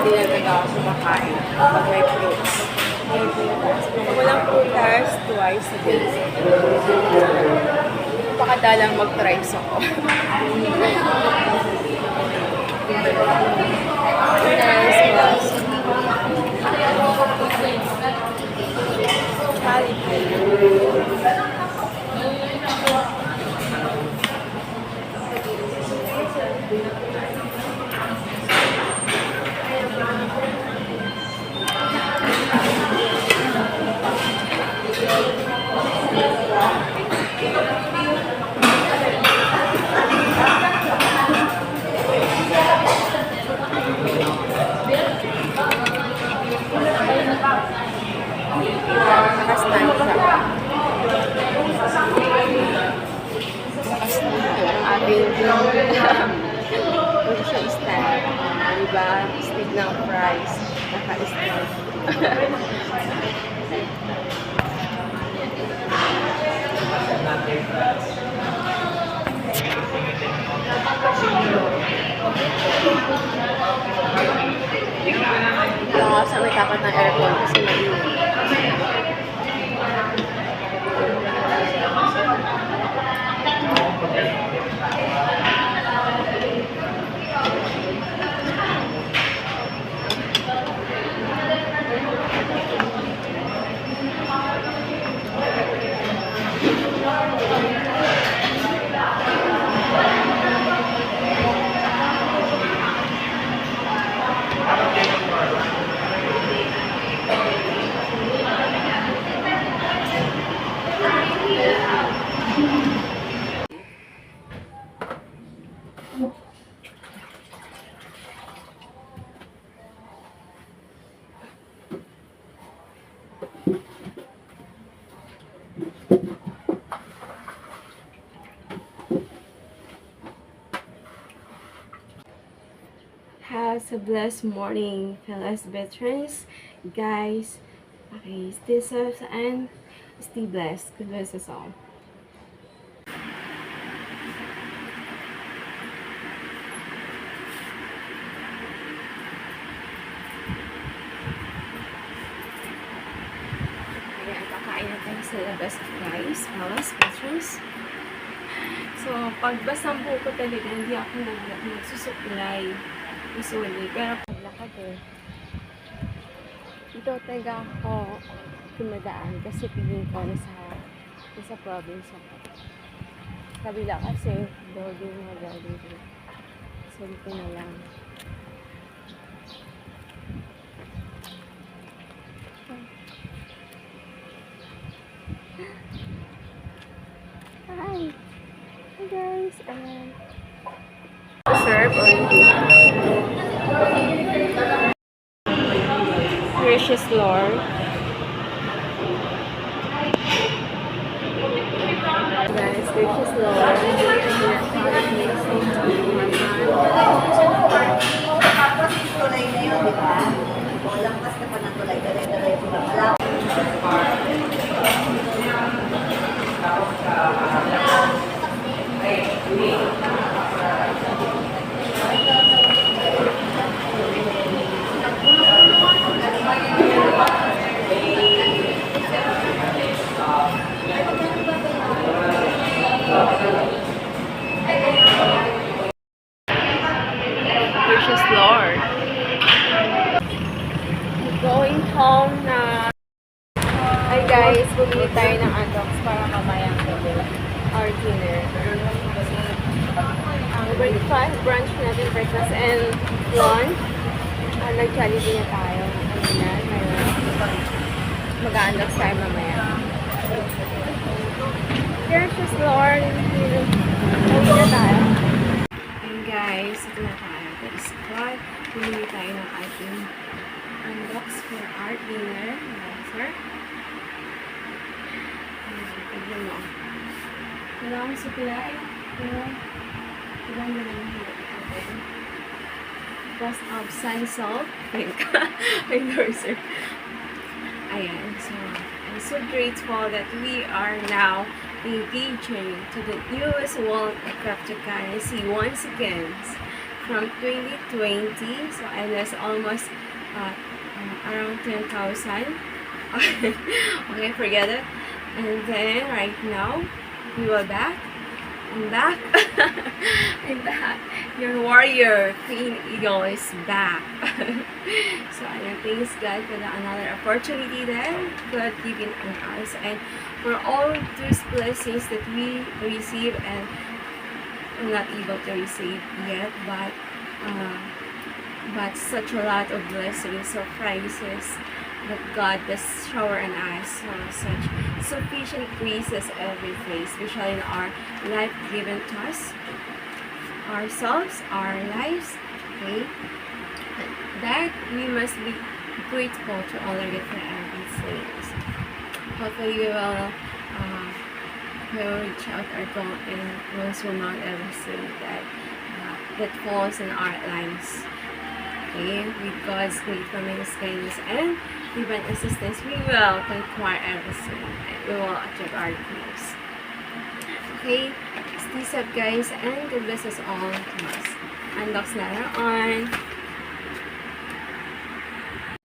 hindi na talaga ako kumakain pag may fruits. May prutas. Kung walang prutas, twice a day. Pakadalang mag-tries ako. Nice plus. Nakastand siya. Ang ating position stand. Diba? Stick ng fries. Naka-stand. Ito nga sa may tapat ng aircon kasi mainit. Have a blessed morning, fellow veterans, guys. Okay, stay safe and stay blessed. God bless us all. Ayan, kakain na tayo sa labas, guys, fellow veterans. So, pag basang buko talaga, hindi ako nagsusuklay. Usually, pero paglakad dito talaga ako tumadaan kasi piling ko nasa province ako. Kabila kasi building na building dito. So, dito na lang. Hi! Hi guys! Serve or hindi? Gracious Lord, guys, gracious Lord, tapos tulay na yun, di ba? Lampas ka pa ng tulay, dalay-dalay ko lang. gracious Lord. Going home na. Hi guys, bumili tayo ng andoks para mamaya our dinner. Ang breakfast, brunch natin, breakfast and lunch. Nag-Jollibee na tayo. Mag-andoks tayo mamaya. Gracious Lord, uwi na tayo. And guys, ito na tayo. That's what, bumili tayo ng ating unbox for our dinner. Sir. Tignan mo. Wala akong supply. Pero, ilan na lang ito. Plus of sun salt. Endorser. Ayan. So, I'm so grateful that we are now engaging to the newest World Cryptocurrency once again. from 2020. So I lost almost around 10,000. Okay, forget it. And then right now we were back. I'm back. I'm back. Your warrior Queen Eagle is back. So thanks God for another opportunity that God given on us, and for all those blessings that we receive and I'm not able to receive yet, but such a lot of blessings, surprises that God does shower on us. So such sufficient graces every day, especially in our life given to us, ourselves, our lives. Okay, that we must be grateful to all of it for everything. Hopefully we will reach out our goal and will surmount everything that falls in our lives. Okay, with God's gratefulness, kindness, and divine assistance, we will conquer everything and we will achieve our dreams. Okay, stay safe guys, and God bless us all to us. Unbox later on.